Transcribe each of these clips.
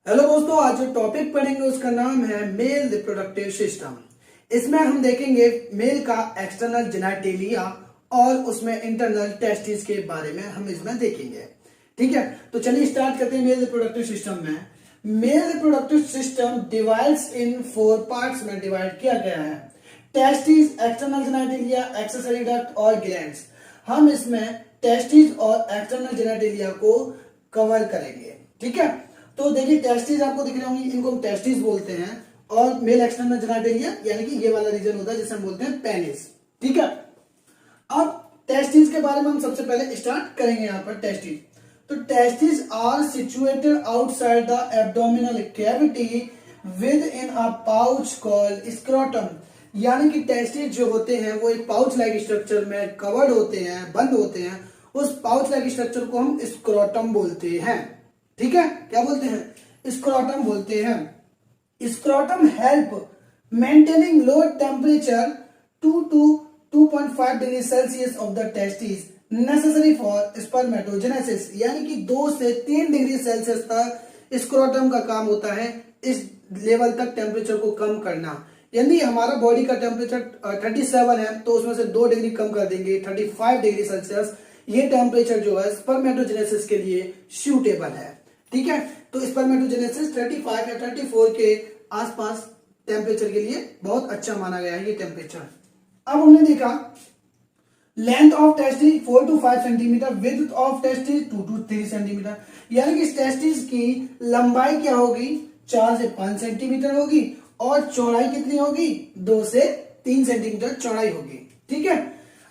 Hello दोस्तों, आज जो टॉपिक पढ़ेंगे उसका नाम है मेल रिप्रोडक्टिव सिस्टम। इसमें हम देखेंगे मेल का एक्सटर्नल जेनिटलिया और उसमें इंटरनल टेस्टिस के बारे में हम इसमें देखेंगे। ठीक है, तो चलिए स्टार्ट करते हैं। मेल रिप्रोडक्टिव सिस्टम में मेल रिप्रोडक्टिव सिस्टम डिवाइड्स इन 4 पार्ट्स में डिवाइड किया गया है। Testis, external genitalia, accessory duct और ग्लैंड्स। हम इसमें टेस्टिस और एक्सटर्नल जेनिटलिया को कवर करेंगे। ठीक है, तो देखिए टेस्टिस आपको दिख रहे होंगे, इनको हम टेस्टिस बोलते हैं। और मेल एक्सटर्नल जेनिटलिया यानी कि ये वाला रीजन होता है जिसे हम बोलते हैं पेनिस। ठीक है, अब टेस्टिस के बारे में हम सबसे पहले स्टार्ट करेंगे। यहाँ पर टेस्टिस, तो testis are situated outside the abdominal cavity within a pouch called scrotum. यानी कि टेस्टिस जो होते हैं वो एक पाउच लाइक स्ट्रक्चर में कवर्ड होते हैं, बंद होते हैं। उस पाउच लाइक स्ट्रक्चर को हम स्क्रोटम बोलते हैं। ठीक है, क्या बोलते हैं? स्क्रोटम बोलते हैं। Scrotum help maintaining low temperature 2 to 2.5 degree Celsius of the testis necessary for spermatogenesis. यानी कि 2 से 3 डिग्री सेल्सियस तक स्क्रोटम का काम होता है इस लेवल तक टेम्परेचर को कम करना। यदि हमारा बॉडी का टेम्परेचर 37 है तो उसमें से 2 डिग्री कम कर देंगे, 35 डिग्री सेल्सियस। ये टेम्परेचर जो है स्पर्मेटोजेनेसिस के लिए सूटेबल है। ठीक है, तो स्पर्मेटोजेनेसिस 35 या 34 के आसपास टेम्परेचर के लिए बहुत अच्छा माना गया है ये टेम्परेचर। अब हमने देखा length of testis 4 to 5 centimetre, width of testis 2 to 3 centimetre. यानी कि टेस्टिस की लंबाई क्या होगी? 4 से 5 सेंटीमीटर होगी और चौड़ाई कितनी होगी? 2 से 3 सेंटीमीटर चौड़ाई होगी। ठीक है,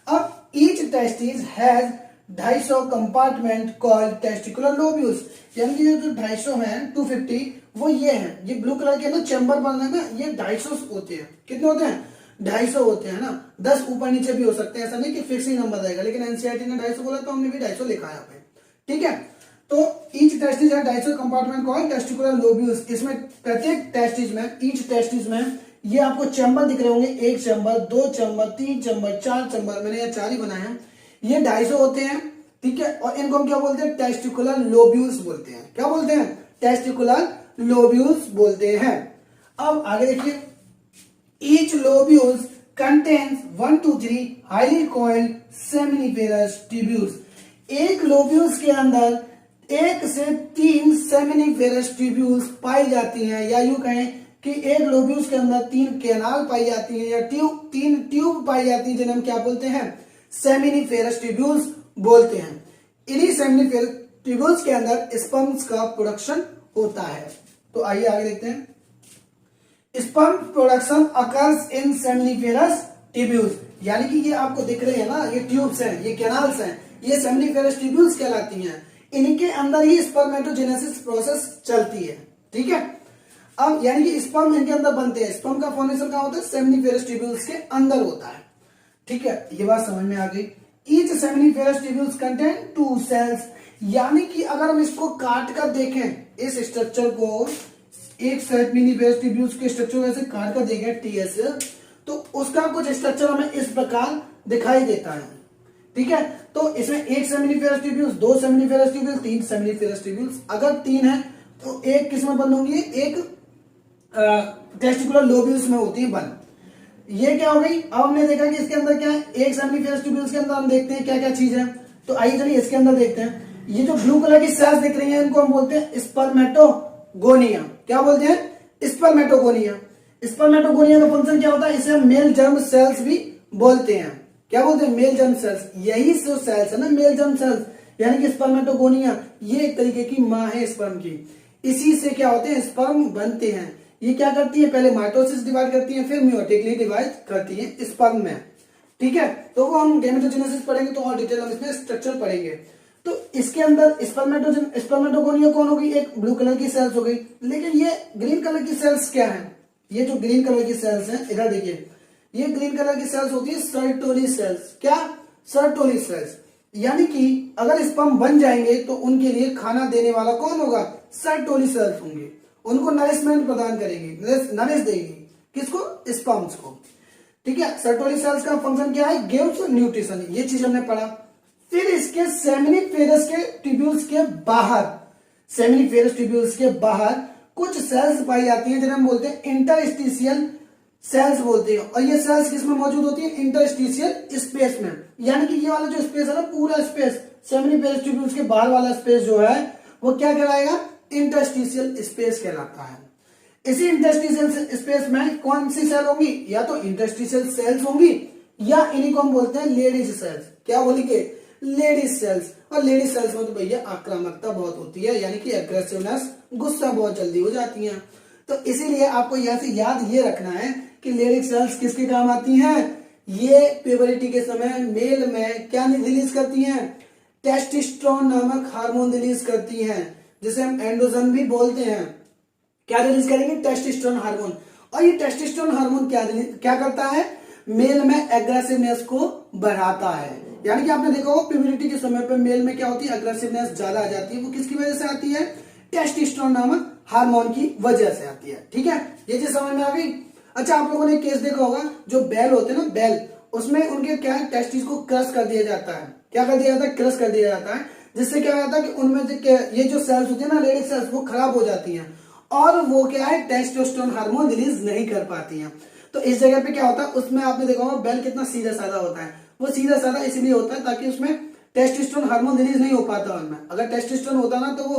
अब each testis has 250 compartment called testicular lobules. यानी कि जो 250 है 250 वो ये है, ये ब्लू कलर के ना चैम्बर बनने में ये 250 होते हैं। कितने होते हैं? 250 होते हैं ना। 10 ऊपर नीचे भी हो सकते हैं, ऐसा नहीं कि फिक्स ही नंबर रहेगा। लेकिन एनसीईआरटी ने 250 बोला तो हमने भी 250 लिखा है यहाँ पे। ठीक है, तो ईच टेस्टिस है 250 कंपार्टमेंट कॉल्ड टेस्टिकुलर लोब्यूल्स। इसमें प्रत्येक टेस्टिस में, ईच टेस्टिस में ये आपको चैम्बर दिख रहे होंगे। 1 चैम्बर, 2 चैम्बर, 3 चैम्बर, 4 चैम्बर, मैंने ये 4 ही बनाए हैं। ये 250 होते हैं। ठीक है, और इनको हम क्या बोलते हैं? टेस्टिकुलर लोब्यूल्स बोलते हैं। क्या बोलते हैं? टेस्टिकुलर लोब्यूल्स बोलते हैं। अब आगे देखिए, each lobules contains 1 to 3 highly coiled seminiferous tubules. एक लोब्यूल्स के अंदर 1 से 3 सेमिनिफेरस ट्यूब्यूल्स पाई जाती हैं, या यूं कहें कि एक लोब्यूल्स के अंदर 3 कैनाल पाई जाती हैं या 3 ट्यूब पाई जाती है, जिन्हें हम क्या बोलते हैं? सेमिनिफेरस ट्यूब्यूल्स बोलते हैं। इन्हीं सेमिनिफेरस ट्यूब्यूल्स के अंदर स्पर्म्स का प्रोडक्शन होता है। तो आइए आगे देखते हैं। Sperm production occurs in seminiferous tubules. यानी कि ये आपको दिख रहे हैं ना, ये ट्यूब्स हैं, ये कैनाल्स हैं, ये सेमिनिफेरस ट्यूब्यूल्स कहलाती हैं। इनके अंदर ही स्पर्मेटोजेनेसिस प्रोसेस चलती है। ठीक है, अब यानी कि स्पर्म इनके अंदर बनते हैं। स्पर्म का फॉर्मेशन कहां होता है? सेमिनिफेरस ट्यूब्यूल्स के अंदर होता है। ठीक है, ये बात समझ में आ गई। Each seminiferous tubules contain 2 cells. यानी कि अगर हम इसको काट कर देखें, इस स्ट्रक्चर को, एक सेमिनिफेरस ट्यूब्यूल्स के स्ट्रक्चर को ऐसे काट कर देखें टीएस, तो उसका कुछ स्ट्रक्चर हमें इस प्रकार दिखाई देता है। ठीक है, तो इसमें 1 seminiferous tubules, 2 seminiferous tubules, 3 seminiferous tubules. अगर 3 है तो एक किस में बंद होंगी? एक टेस्टिकुलर लोब्यूल्स में होती है बंद। ये क्या हो गई? अब हमने देखा कि इसके अंदर क्या है। एक सेमिनिफेरस ट्यूब्यूल्स के अंदर हम देखते हैं क्या क्या चीज है। तो आइए चलिए इसके अंदर देखते हैं। ये जो ब्लू कलर की सेल्स दिख रही हैं, इनको हम बोलते हैं स्पर्मेटोगोनिया। क्या बोलते हैं? स्पर्मेटोगोनिया। स्पर्मेटोगोनिया का फंक्शन क्या होता है? इसे हम मेल जर्म सेल्स भी बोलते हैं। क्या बोलते हैं? Male germ cells. यही जो सेल्स है ना, मेल जर्म सेल्स, यानी कि स्पर्मेटोगोनिया, ये एक तरीके की मां है स्पर्म की। इसी से क्या होते हैं? स्पर्म बनते हैं। ये क्या करती है? पहले माइटोसिस डिवाइड करती है, फिर म्योटिकली डिवाइड करती है स्पर्म में। ठीक है, तो वो हम गेमेटोजेनेसिस पढ़ेंगे तो और डिटेल हम इसमें स्ट्रक्चर पढ़ेंगे। तो इसके अंदर स्पर्मेटोगोनिया कौन होगी? एक ब्लू कलर की सेल्स हो गई। लेकिन ये ग्रीन कलर की सेल्स क्या है? ये जो ग्रीन कलर की सेल्स हैं, इधर देखिए, ये ग्रीन कलर की सेल्स होती है सर्टोली सेल्स। क्या? Sertoli cells. यानी कि अगर स्पर्म बन जाएंगे तो उनके लिए खाना देने वाला कौन होगा? सर्टोली सेल्स होंगे। उनको नरिशमेंट प्रदान करेंगे, नरिश देगी। किसको? स्पर्म्स को। ठीक है, सर्टोली सेल्स का फंक्शन क्या है? Gives nutrition. ये चीज हमने पढ़ा। फिर इसके सेमिनिफेरस के ट्यूब्यूल्स के बाहर, सेमिनिफेरस ट्यूब्यूल्स के बाहर कुछ सेल्स पाई जाती हैं जिन्हें हम बोलते हैं इंटरस्टिशियल सेल्स बोलते हैं। और ये सेल्स किसमें मौजूद होती है? इंटरस्टिशियल स्पेस में। यानी कि ये वाला जो स्पेस है ना, पूरा स्पेस सेमिनिफेरस ट्यूब्यूल्स के बाहर वाला स्पेस जो है वो क्या कहलाएगा? इंटरस्टिशियल स्पेस कहलाता है। इसी इंटरस्टिशियल स्पेस में कौन सी सेल होंगी? या तो इंटरस्टिशियल सेल्स होंगी या इन्हीं को हम बोलते हैं लेडीज सेल्स। क्या बोलेंगे? Leydig cells. और लेडीज सेल्स में तो भैया आक्रामकता बहुत होती है, यानी कि एग्रेसिवनेस, गुस्सा बहुत जल्दी हो जाती है। तो इसीलिए आपको यहाँ से याद ये रखना है कि लेडीज सेल्स किसके काम आती हैं? ये प्यूबरिटी के समय मेल में क्या रिलीज करती हैं? टेस्टोस्टेरोन नामक हार्मोन रिलीज करती हैं, जिसे हम एंड्रोजन भी बोलते हैं। क्या रिलीज करेंगे? Testosterone hormone. और ये टेस्टोस्टेरोन हार्मोन क्या करता है? मेल में एग्रेसिवनेस को बढ़ाता है। यानी कि आपने देखा होगा प्यूबरिटी के समय पे मेल में क्या होती है? एग्रेसिवनेस ज्यादा आ जाती है। वो किसकी वजह से आती है? टेस्टोस्टेरोन नामक हार्मोन की वजह से आती है। ठीक है, ये चीज समझ में आ गई। अच्छा, आप लोगों ने केस देखा होगा, जो बैल होते हैं ना, बैल, उसमें उनके क्या है? टेस्टिस को क्रश कर दिया जाता है। क्या कर दिया जाता है? क्रश कर दिया जाता है, जिससे क्या होता है कि उनमें ये जो सेल्स होती है ना, लेडीज सेल्स, वो खराब हो जाती हैं और वो क्या है? टेस्टोस्टेरोन हार्मोन रिलीज नहीं कर पाती हैं। तो इस जगह पे क्या होता है? उसमें आपने देखा होगा बैल कितना सीधा साधा होता है। वो सीधा साधा इसलिए होता है ताकि उसमें टेस्टोस्टेरोन हार्मोन रिलीज नहीं हो पाता उनमें। अगर टेस्टोस्टेरोन होता ना तो वो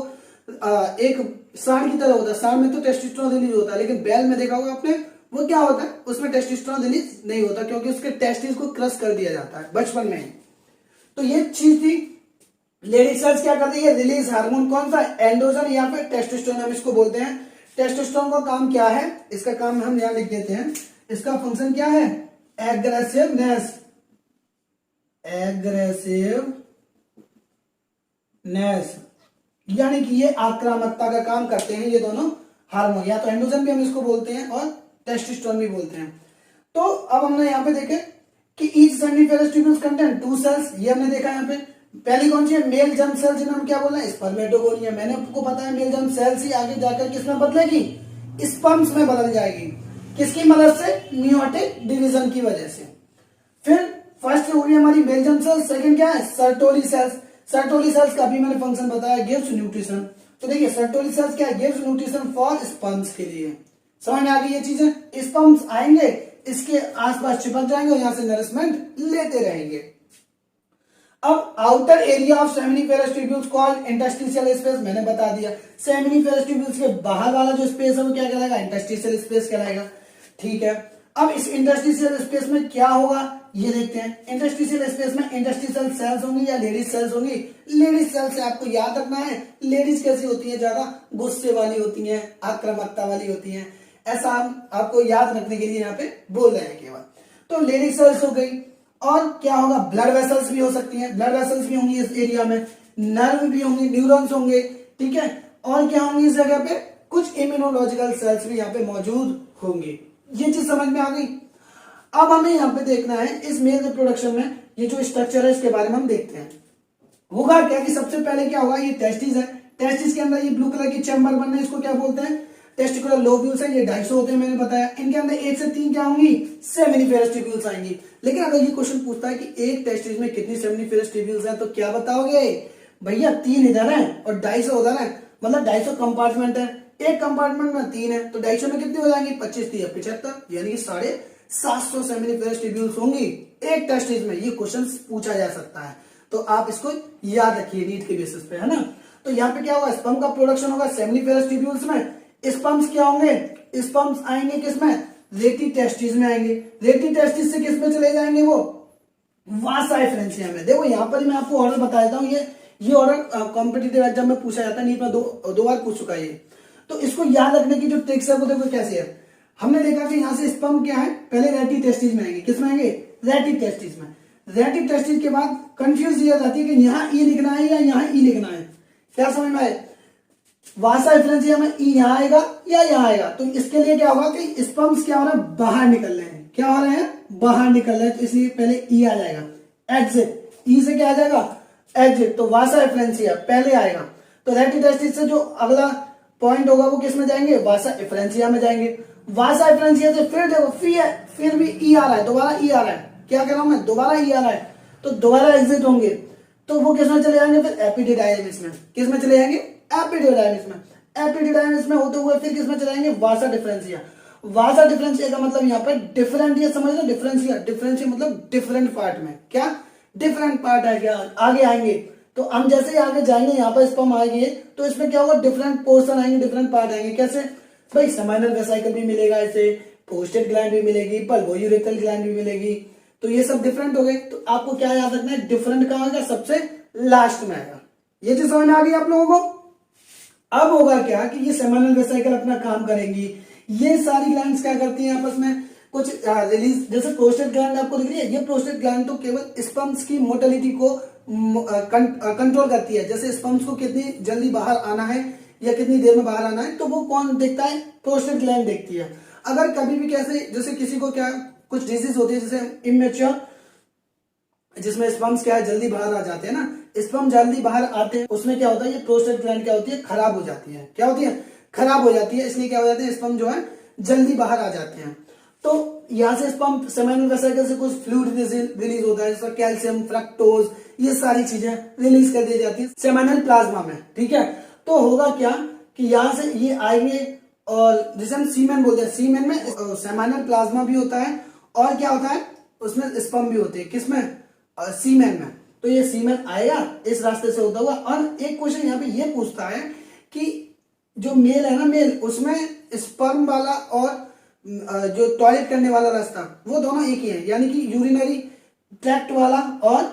एक सांड की तरह होता है। सांड में तो टेस्टोस्टेरोन रिलीज होता है, लेकिन बैल में देखा होगा आपने, वो क्या होता है? उसमें टेस्टोस्टेरोन रिलीज नहीं होता, क्योंकि उसके टेस्टिस को क्रश कर दिया जाता है बचपन में ही। तो ये चीज थी। लेडीज सेल्स क्या करती है? रिलीज हार्मोन कौन सा? एंड्रोजन या फिर टेस्टोस्टेरोन हम इसको बोलते हैं। टेस्टोस्टेरोन का काम क्या है? इसका काम हम यहां लिख देते हैं। इसका फंक्शन क्या है? एग्रेसिवनेस। एग्रेसिवनेस यानी कि ये आक्रामकता का काम करते हैं ये दोनों हार्मोन। या तो एंड्रोजन भी हम इसको बोलते हैं और टेस्टोस्टेरोन भी बोलते हैं। तो अब हमने यहाँ पे देखे कि each seminiferous tubules contain two cells. ये हमने देखा यहाँ पे। पहली कौन सी है? मेल जर्म सेल, जिन्हें हम क्या बोल रहे हैं? स्पर्मेटोगोनिया। मैंने आपको बताया मेल जर्म सेल्स ही आगे जाकर किसमें बदलेगी? स्पर्म्स में बदल जाएगी। किसकी मदद से? मियोटिक डिवीजन की वजह से। फिर फर्स्ट हो गई हमारी मेल जर्म सेल्स। सेकंड क्या है? Sertoli cells. सर्टोली सेल्स का भी मैंने फंक्शन बताया, गिव्स न्यूट्रिशन। तो देखिए सर्टोली सेल्स क्या है? गिव्स न्यूट्रिशन फॉर स्पर्म्स के लिए। समझ में आ गई ये चीजें? स्पर्म्स आएंगे, इसके आसपास चिपक जाएंगे और यहां से नरिशमेंट लेते रहेंगे। अब outer area of seminiferous tubules called interstitial space, मैंने बता दिया। सेमिनिफेरस ट्यूब्यूल्स के बाहर वाला जो स्पेस है वो क्या कहलाएगा? इंटरस्टिशियल स्पेस कहलाएगा। ठीक है, अब इस इंटरस्टिशियल स्पेस में क्या होगा ये देखते हैं। इंटरस्टिशियल स्पेस में इंटरस्टिशियल सेल्स होंगी या लेडीज सेल्स होंगी? लेडीज सेल्स से आपको याद रखना है। लेडीज कैसी होती है? ज्यादा गुस्से वाली होती हैं, आक्रामकता वाली होती हैं। ऐसा हम आपको याद रखने के लिए यहाँ पे बोल रहे हैं केवल। तो लेडीज सेल्स हो गई। और क्या होगा? ब्लड वेसल्स भी हो सकती हैं। ब्लड वेसल्स भी होंगी इस एरिया में। नर्व भी होंगे, न्यूरॉन्स होंगे। ठीक है, और क्या होंगी इस जगह पे? कुछ इम्यूनोलॉजिकल सेल्स भी यहाँ पे मौजूद होंगे। ये चीज समझ में आ गई। अब हमें यहाँ पे देखना है इस मेल रिप्रोडक्शन में ये जो स्ट्रक्चर है इसके बारे में हम देखते हैं। होगा क्या कि सबसे पहले क्या होगा? ये टेस्टिस है। टेस्टिस के अंदर ये ब्लू कलर की चैम्बर बनना है, इसको क्या बोलते हैं? टेस्टिकुलर लोब्यूल्स है। ये 250 होते हैं, मैंने बताया। इनके अंदर 1 से 3 क्या होंगी? सेमिनिफेरस ट्यूब्यूल्स आएंगी। लेकिन अगर ये क्वेश्चन पूछता है कि एक टेस्टिस में कितनी सेमिनिफेरस ट्यूब्यूल्स हैं, तो क्या बताओगे? भैया 3 इधर है और 250 उधर है, मतलब 250 कंपार्टमेंट है। एक कंपार्टमेंट में 3 है, तो 250 में कितनी हो जाएंगी? 25 3 75, यानी कि 750 सेमिनिफेरस ट्यूब्यूल्स होंगी एक टेस्टिस में। ये क्वेश्चन पूछा जा सकता है, तो आप इसको याद रखिए नीट के बेसिस पे, है ना। तो यहाँ पे क्या होगा? स्पर्म का प्रोडक्शन होगा सेमिनिफेरस ट्यूब्यूल्स में। स्पर्म्स क्या होंगे? स्पर्म्स आएंगे किसमें? रेटी टेस्टिस में आएंगे। रेटी टेस्टिस से किस में चले जाएंगे? वो वासा एफरेंसिया में। देखो यहाँ पर मैं आपको ऑर्डर बता देता हूँ। ये ऑर्डर कॉम्पिटिटिव एग्जाम में पूछा जाता है, नीट में दो बार पूछ चुका है ये। तो इसको याद रखने की जो ट्रिक्स है वो देखो कैसे है। हमने देखा कि यहाँ से स्पर्म क्या है? पहले रेटी टेस्टिस में आएंगे। किसमें आएंगे? रेटी टेस्टिस में। रेटी टेस्टिस के बाद कंफ्यूज ये जाती है कि यहाँ ई लिखना है या यहाँ ई लिखना है। क्या समझ में आए? वासा एफरेंसिया में ई यहाँ आएगा या यहाँ आएगा। तो इसके लिए क्या होगा कि स्पर्म्स क्या हो रहा है? बाहर निकल रहे हैं। क्या हो रहे हैं? बाहर निकल रहे हैं। तो इसलिए पहले ई आ जाएगा, एग्जिट। ई से क्या आ जाएगा? एग्जिट। तो वासा एफरेंसिया पहले आएगा। तो रेटी टेस्टिस से जो अगला पॉइंट होगा वो किस में जाएंगे? वासा एफरेंसिया में जाएंगे। वासा एफरेंसिया से फिर देखो फिर भी ई आ रहा है, दोबारा ई आ रहा है। क्या कह रहा हूं मैं? दोबारा ई आ रहा है, तो दोबारा एग्जिट होंगे। तो वो किस में चले जाएंगे? फिर एपिडिडाइमिस में। किस में चले जाएंगे? एपिडिडाइमिस में। एपिडिडाइमिस में होते हुए फिर किसमें चलाएंगे, वासा डिफरेंशिया। वासा डिफरेंशिया का मतलब यहाँ पर डिफरेंट, ये समझ लो डिफरेंशिया, डिफरेंशिया मतलब डिफरेंट पार्ट में, क्या डिफरेंट पार्ट है, क्या आगे आएंगे। तो हम जैसे ही आगे जाएंगे यहाँ पर स्पर्म आएंगे तो इसमें क्या होगा, डिफरेंट पोर्शन आएंगे, डिफरेंट पार्ट आएंगे। कैसे भाई, सेमिनल वेसिकल भी मिलेगा इसे, प्रोस्टेट ग्लैंड भी मिलेगी, बल्बोयूरेथ्रल ग्लैंड भी मिलेगी। तो ये सब डिफरेंट हो गए। तो आपको क्या याद रखना है, डिफरेंट कहाँ आएगा, सबसे लास्ट में आएगा। ये चीज समझ में आ गई आप लोगों को। अब होगा क्या कि ये सेमिनल वेसिकल अपना काम करेंगी, ये सारी ग्लैंड्स क्या करती हैं आपस में कुछ रिलीज, जैसे प्रोस्टेट ग्लैंड आपको दिख रही है, ये प्रोस्टेट ग्लैंड तो केवल स्पर्म्स की मोटिलिटी को कंट्रोल करती है। जैसे स्पर्म्स को कितनी जल्दी बाहर आना है या कितनी देर में बाहर आना है, तो वो कौन देखता है, प्रोस्टेट ग्लैंड देखती है। अगर कभी भी कैसे, जैसे किसी को क्या कुछ डिजीज होती है जैसे इमेच्योर, जिसमें स्पर्म्स क्या है जल्दी बाहर आ जाते हैं ना, स्पर्म जल्दी बाहर आते हैं, उसमें क्या होता है, ये प्रोस्टेट ग्लैंड क्या होती है, खराब हो जाती है। क्या होती है, खराब हो जाती है। इसलिए क्या हो जाते हैं, स्पर्म जो है जल्दी बाहर आ जाते हैं। तो यहां से स्पर्म सेमिनल वेसिकल से कुछ फ्लूइड रिलीज होता है, जैसे कैल्शियम, फ्रक्टोज, ये सारी चीजें रिलीज कर दी जाती है सेमिनल प्लाज्मा में। ठीक है, तो होगा क्या कि यहां से ये आएंगे और जिसे हम सीमेन बोलते हैं, सीमेन में सेमिनल प्लाज्मा भी होता है और क्या होता है, उसमें स्पर्म भी होते हैं। किसमें, सीमेन में। तो ये सीमेन आएगा इस रास्ते से होता हुआ। और एक क्वेश्चन यहाँ पे ये पूछता है कि जो मेल है ना, मेल, उसमें स्पर्म वाला और जो टॉयलेट करने वाला रास्ता वो दोनों एक ही है, यानी कि यूरिनरी ट्रैक्ट वाला और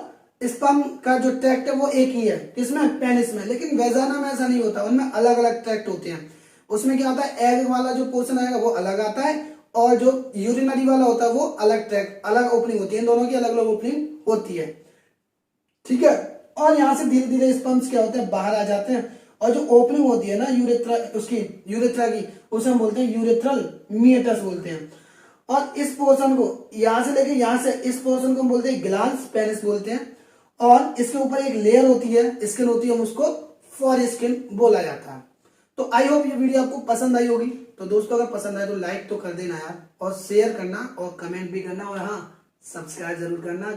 स्पर्म का जो ट्रैक्ट है वो एक ही है। किसमें, पेनिस में। लेकिन वेजाना में ऐसा नहीं होता, उनमें अलग अलग ट्रैक्ट होते हैं। उसमें क्या होता है, एग वाला जो पोर्शन आएगा वो अलग आता है और जो यूरिनरी वाला होता है वो अलग ट्रैक्ट, अलग ओपनिंग होती है। इन दोनों की अलग अलग ओपनिंग होती है। ठीक है, और यहां से धीरे धीरे स्पर्म्स क्या होते हैं, बाहर आ जाते हैं। और जो ओपनिंग होती है ना यूरेथ्रा, उसकी यूरेथ्रा की, उसे हम बोलते हैं यूरेथ्रल मीएटस बोलते हैं। और इस पोर्शन को यहां से लेके यहां से इस पोर्शन को हम बोलते हैं ग्लांस पेनिस बोलते हैं। और इसके ऊपर एक लेयर होती है, स्किन होती है, हम उसको फॉर स्किन बोला जाता है। तो आई होप ये वीडियो आपको पसंद आई होगी। तो दोस्तों अगर पसंद आए तो लाइक तो कर देना यार, और शेयर करना और कमेंट भी करना, और हाँ, सब्सक्राइब जरूर करना।